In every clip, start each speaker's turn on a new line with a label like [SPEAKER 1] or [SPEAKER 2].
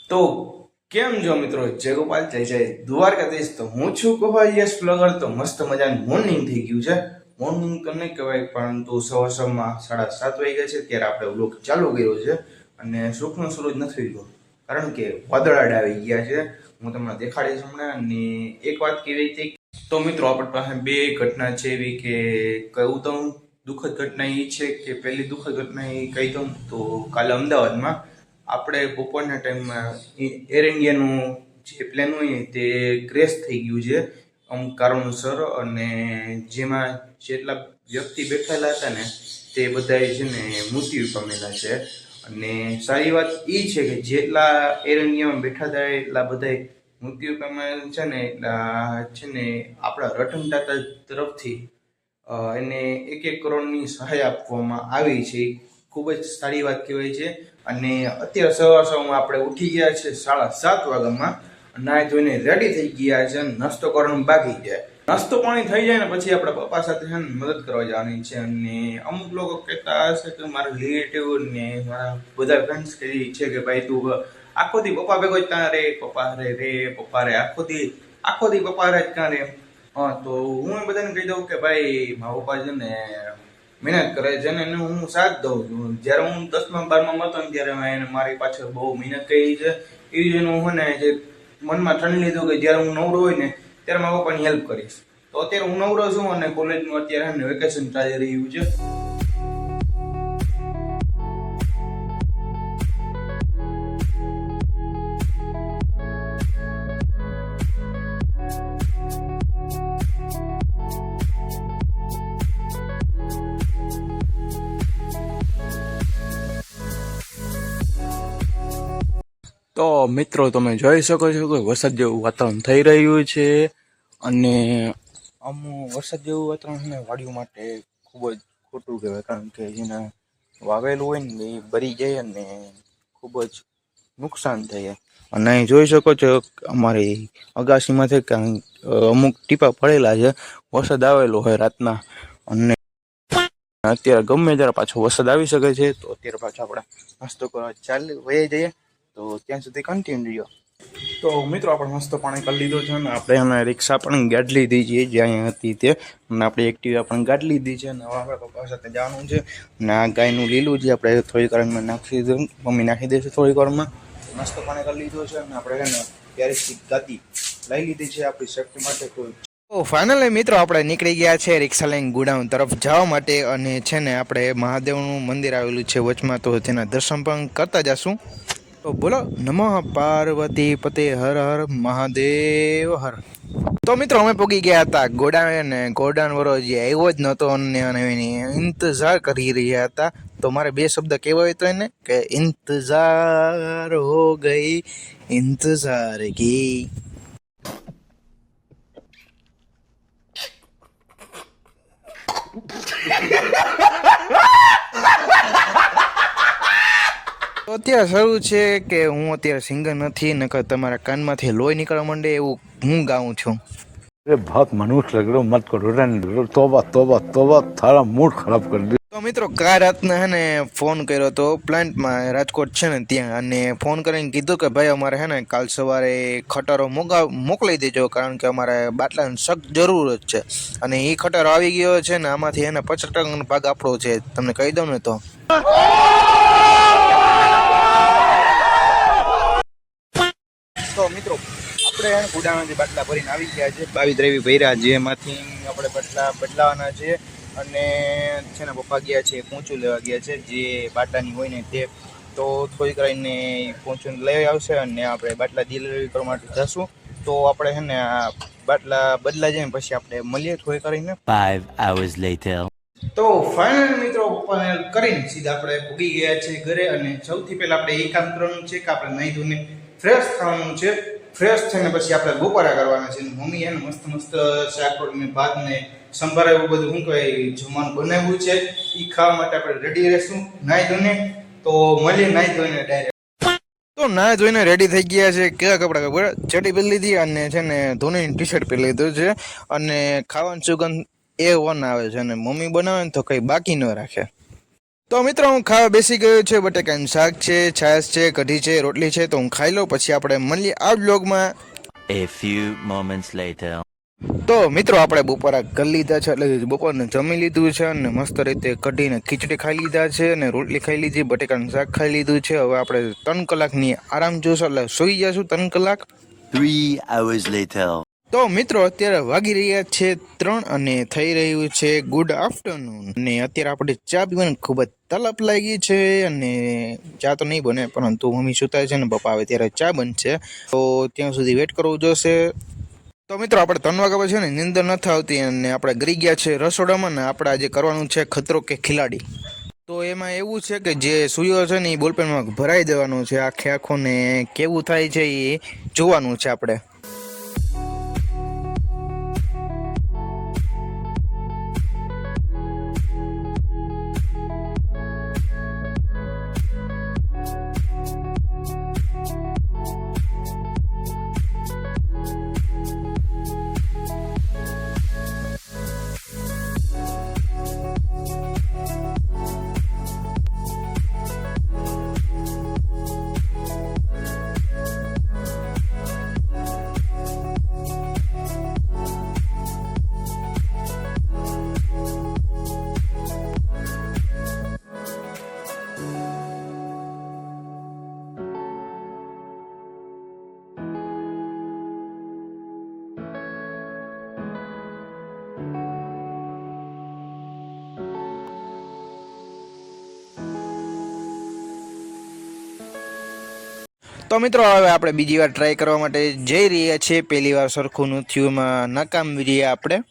[SPEAKER 1] તો કેમ જો મિત્રો, જય ગોપાલ, જય જય દ્વારકાધીશ. તો હું છું કહો યસ બ્લોગર. તો મસ્ત મજાનું મોર્નિંગ થઈ ગયું છે. મોર્નિંગ તો નહીં કહેવાય, પરંતુ સવારમાં 7:30 વાગ્યા છે ત્યારે આપણે વ્લોગ ચાલુ કર્યો છે. અને સુખનો સૂરજ નથી ગયો, કારણ કે વાદળાડ આવી ગયા છે. હું તમને દેખાડીશ હમણાં. અને એક વાત કેવી હતી, તો મિત્રો આપણી પાસે બે ઘટના છે એવી કે કહું તો દુઃખદ ઘટના એ છે કે પહેલી દુઃખદ ઘટના એ કહી દઉં તો કાલે અમદાવાદમાં આપણે બપોરના ટાઈમમાં એર ઇન્ડિયાનું જે પ્લેન હોય તે ક્રેશ થઈ ગયું છે અમુક કારણોસર. અને જેમાં જેટલા વ્યક્તિ બેઠેલા હતા ને તે બધા છે ને મૃત્યુ પામેલા છે. અને સારી વાત એ છે કે જેટલા એર ઇન્ડિયામાં બેઠા હતા એટલા બધા મૃત્યુ પામેલા છે ને એટલા છે ને આપણા રતન ટાટા તરફથી એને 1-1 કરોડની સહાય આપવામાં આવી છે. ખૂબ જ સારી વાત કહેવાય છે. અને અત્યારે સવારમાં આપણે ઉઠી ગયા છે 7:30 વાગ્યામાં, નાહી ધોઈને રેડી થઈ ગયા છે. નાસ્તો કરવાનું બાકી છે. નાસ્તો પાણી થઈ જાય ને પછી આપણા પપ્પા સાથે છે ને મદદ કરવા જવાની છે. અને અમુક લોકો કહેતા હશે કે મારા રિલેટિવ ને મારા બધા ફ્રેન્ડ્સ કહે છે કે ભાઈ તું આખો દી પપ્પા ભેગો જ ક્યાં રે, પપ્પા રે પપ્પા રે, આખો દી પપ્પા રે જ ક્યાં રે. હા, તો હું બધાને કહી દઉં કે ભાઈ મારા પપ્પા છે ને મહેનત કરે છે ને એને હું સાથ દઉં છું. જ્યારે હું 10મા 12મામાં હતો ને ત્યારે એને મારી પાછળ બહુ મહેનત કરી છે. એ જ એનું હું ને જે મનમાં ઠણી લીધું કે જ્યારે હું નવરો હોય ને ત્યારે મારા પપ્પાની હેલ્પ કરીશ. તો અત્યારે હું નવરો છું અને કોલેજનું અત્યારે વેકેશન ચાલી રહ્યું છે. તો મિત્રો તમે જોઈ શકો છો કે વરસાદ જેવું વાતાવરણ થઈ રહ્યું છે. અને વરસાદ જેવું વાતાવરણ છે વાડીઓ માટે ખૂબ જ ખોટું કહેવાય, કારણ કે જેને વાવેલું હોય ને એ બરી જાય અને ખૂબ જ નુકસાન થાય. અને અહીં જોઈ શકો છો અમારી અગાસીમાંથી અમુક ટીપા પડેલા છે. વરસાદ આવેલો હોય રાતના, અને અત્યારે ગમે ત્યારે પાછો વરસાદ આવી શકે છે. તો અત્યારે પાછો આપણે નાસ્તો કરવા વહી જઈએ. તો ત્યાં સુધી કન્ટિન્યુ રહ્યો. તો મિત્રો આપણે મસ્ત પાણી કરી લીધો છે ને આપણે અમે રિક્ષા પણ ગાડી લીધી છે જ્યાં હતી તે, અને આપણે એક્ટિવા પણ ગાડી લીધી છે. અને હવે આપણે પપ્પા સાથે જવાનું છે. અને આ ગાયનું લીલું છે આપણે થોડીક વારમાં નાખી દઉં, મમ્મી નાખી દેશે થોડીક વારમાં. નાસ્તો પાણી કરી લીધો છે અને આપણે છે ને પ્યારી ગાદી લઈ લીધી છે આપણી સેફ્ટી માટે. તો ફાઇનલી મિત્રો આપણે નીકળી ગયા છે રિક્ષા લઈને ગોડાઉન તરફ જવા માટે. અને છે ને આપણે મહાદેવનું મંદિર આવેલું છે વચમાં, તો તેના દર્શન પણ કરતા જશું. તો બોલો નમઃ પાર્વતી પતે હર હર મહાદેવ હર. તો મિત્રો અમે પોગી ગયા હતા ગોડાઉન, ને ગોડાઉન વાળો જે આવ્યો જ નહોતો અને એની ઇંતજાર કરી રહ્યા હતા. તો મારે 2 શબ્દ કહેવા હોય તો એને કે ઇંતજાર હો ગઈ, ઇંતજાર કી. તો અત્યારે શરૂ છે કે હું અત્યારે સિંગર નથી, નકર તમારા કાનમાંથી લોહી નીકળવા માંડે એવું હું ગાઉં છું.
[SPEAKER 2] अरे बहुत मनुष्य लग रहे हो, मत करो, तोबा तोबा तोबा, थारा मूड खराब कर दिया.
[SPEAKER 1] તો મિત્રો કાલ રાતને હે ને ફોન કર્યો તો પ્લાન્ટમાં રાજકોટ છે ને ત્યાં, અને ફોન કરીને કીધું કે ભાઈ અમારે હે ને કાલ સવારે ખટારો મોકલી દેજો, કારણ કે અમારે બાટલાની સખ્ત જરૂરત છે. અને એ ખટારો આવી ગયો છે ને આમાંથી એને 50% ભાગ આપણો છે, તમને કહી દઉં ને તો. તો મિત્રો આપણે ગુડામાંથી બાટલા ભરીને આવી ગયા છે, 22 ભર્યા, જેમાંથી આપણે બાટલા બદલાવાના છે. અને છે ને પપ્પા ગયા છે પોંચું લેવા ગયા છે જે બાટલાની હોય ને તે. તો થોડી કરીને પોંચું લઈ આવશે અને આપણે બાટલા ડિલિવરી કરવા માટે જશું. તો આપણે છે ને આ બાટલા બદલા જાય પછી આપણે મળીએ થોડી કરીને.
[SPEAKER 3] 5 hours later.
[SPEAKER 1] તો ફાઇનલ મિત્રો પપ્પાને કરીને સીધા આપણે પૂગી ગયા છે ઘરે. અને સૌથી પહેલા આપણે એ કામ કરવાનું છે કે આપણે નહીં ધોઈને ફ્રેશ થવાનું છે. ફ્રેશ થઈને પછી આપણે બપોરા કરવાના છે. મમ્મી એને મસ્ત મસ્ત શાક રોટલી ભાત ને સંભાર એવું બધું શું કહેવાય જમવાનું બનાવ્યું છે, એ ખાવા માટે આપણે રેડી રહેશું નાહી ધોઈને. તો મળીએ નાહી ધોઈને ડાયરેક્ટ. તો નાહી ધોઈને રેડી થઈ ગયા છે. કેવા કપડાં ખબર, ચડી પહેરી લીધી અને છે ને ધોની ટી શર્ટ પહેરી લીધું છે. અને ખાવાની સુગંધ A1 આવે છે. અને મમ્મી બનાવે ને તો કંઈ બાકી ન રાખે. તો મિત્રો હું ખાવા બેસી ગયો છે. બટેકાનું શાક છે, છાશ છે, કઢી છે, રોટલી છે. તો હું ખાઈ લઉં પછી આપણે મળીએ આ બ્લોગમાં.
[SPEAKER 3] A few moments later.
[SPEAKER 1] તો મિત્રો આપણે બપોરા કરી લીધા છે, એટલે બપોરને જમી લીધું છે અને મસ્ત રીતે કઢીને ખીચડી ખાઈ લીધા છે અને રોટલી ખાઈ લીધી, બટેકાનું શાક ખાઈ લીધું છે. હવે આપણે 3 કલાકની આરામ જોશું, એટલે સૂઈ જશું 3 કલાક.
[SPEAKER 3] 3 hours later.
[SPEAKER 1] તો મિત્રો અત્યારે વાગી રહ્યા છે 3 અને થઈ રહ્યું છે ગુડ આફ્ટરનૂન. અને અત્યારે આપણે ચા પીવાની ખૂબ જ તલપ લાગી છે અને ચા તો નહીં બને, પરંતુ મમ્મી સુતા છે ને પપ્પા આવે ત્યારે ચા બનશે, તો ત્યાં સુધી વેઇટ કરવું જોશે. તો મિત્રો આપણે 3 વાગ્યા પછી ને નીંદર નથી આવતી અને આપણે ગરી ગયા છે રસોડામાં ને આપણે આજે કરવાનું છે ખતરો કે ખિલાડી. તો એમાં એવું છે કે જે સૂર્ય છે ને એ બોલપેનમાં ભરાઈ દેવાનું છે આખે આખો, ને કેવું થાય છે એ જોવાનું છે આપણે. તો મિત્રો હવે આપણે બીજી વાર ટ્રાય કરવા માટે જઈ રહ્યા છીએ. પહેલી વાર સરખું ન થયું, એમાં નાકામ રહ્યા આપણે.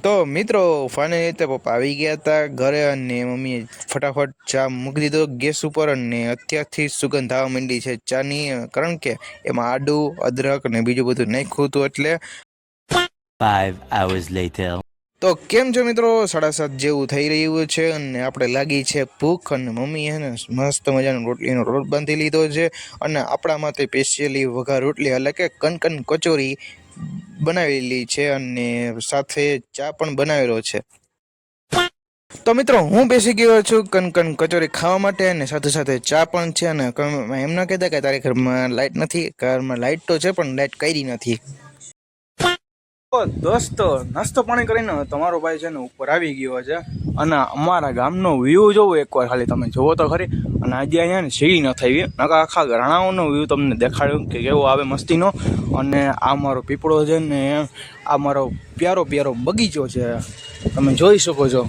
[SPEAKER 1] તો મિત્રો ફાઇનલી રીતે પપ્પા આવી ગયા હતા ઘરે અને મમ્મીએ ફટાફટ ચા મૂકી દીધો ગેસ ઉપર અને અત્યારથી સુગંધ આવવા માંડી છે ચાની, કારણ કે એમાં આદુ, અદરક અને બીજું બધું નાખ્યું હતું એટલે.
[SPEAKER 3] 5 hours later.
[SPEAKER 1] તો કેમ છો મિત્રો, 7:30 જેવું થઈ રહ્યું છે અને આપણે લાગી છે ભૂખ અને મમ્મી હે ને મસ્ત મજાનો રોટલીનો રોટ બાંધી લીધો છે અને આપણા માટે સ્પેશિયલી વઘાર રોટલી એટલે કે કનકન કચોરી બનાવેલી છે અને સાથે ચા પણ બનાવેલો છે. તો મિત્રો હું બેસી ગયો છું કનકન કચોરી ખાવા માટે અને સાથે સાથે ચા પણ છે. અને એમ ના કહેતા કે તારી ઘરમાં લાઇટ નથી, ઘરમાં લાઇટ તો છે પણ લાઇટ કરી નથી. દોસ્તો નાસ્તો પાણી કરીને તમારો ભાઈ છે ને ઉપર આવી ગયો છે અને અમારા ગામનો વ્યૂ જોવો એકવાર ખાલી તમે જોવો તો ખરી. અને આજે અહીંયા ને સીડી ન થઈ, નકા આખા રણાઓનો વ્યૂ તમને દેખાડ્યો કે કેવો આવે મસ્તીનો. અને આ મારો પીપળો છે ને આ મારો પ્યારો પ્યારો બગીચો છે, તમે જોઈ શકો છો.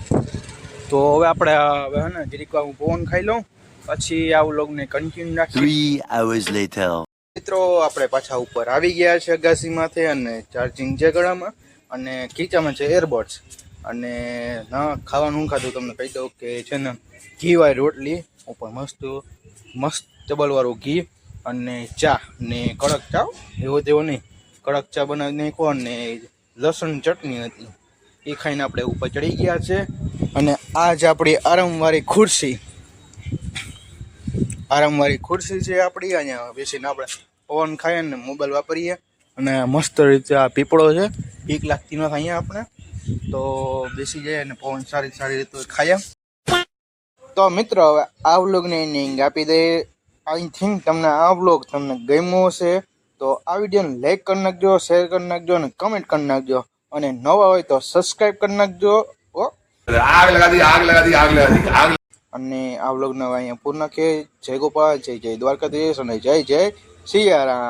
[SPEAKER 1] તો હવે આપણે હવે હે ને જરીક હું પવન ખાઈ લઉં પછી આ વ્લોગને કન્ટિન્યુ રાખીએ.
[SPEAKER 3] 3 hours later.
[SPEAKER 1] મિત્રો આપણે પાછા ઉપર આવી ગયા છે અગાસીમાંથી અને ચાર્જિંગ છે ગળામાં અને ખીચામાં છે એરબડ્સ. અને ના ખાવાનું હું ખાધું તમને કહી દઉં કે છે ને ઘીવાળી રોટલી ઉપર મસ્ત ડબલવાળું ઘી અને ચા ને કડક ચા, એવો તેવો નહીં, કડક ચા બનાવી નાખો અને લસણ ચટણી હતી એ ખાઈને આપણે ઉપર ચડી ગયા છે. અને આ જ આપણી આરામવાળી ખુરશી છે આપણી, અહીંયા બેસીને આપણે પવન ખાઈએ ને મોબાઈલ વાપરીએ અને મસ્ત રીતે આ પીપળો છે, બીક લાગતી ન થાય અહીંયા આપણે, તો બેસી જાય અને પવન સારી રીતે ખાઈએ. તો મિત્રો હવે આ વ્લોગને એન્ડિંગ આપી દઈએ. આઈ થિંક તમને આ બ્લોગ તમને ગમ્યો હશે. તો આ વિડીયોને લાઈક કરી નાખજો, શેર કરી નાખજો અને કમેન્ટ કરી નાખજો. અને નવા હોય તો સબસ્ક્રાઇબ કરી નાખજો.
[SPEAKER 4] आग लगा दी आग लगा दी आग लगा दी आग.
[SPEAKER 1] અને આ વ્લોગને અહીંયા પૂર્ણ કે જય ગોપાલ, જય જય દ્વારકાધીશ અને જય જય સિયારામ.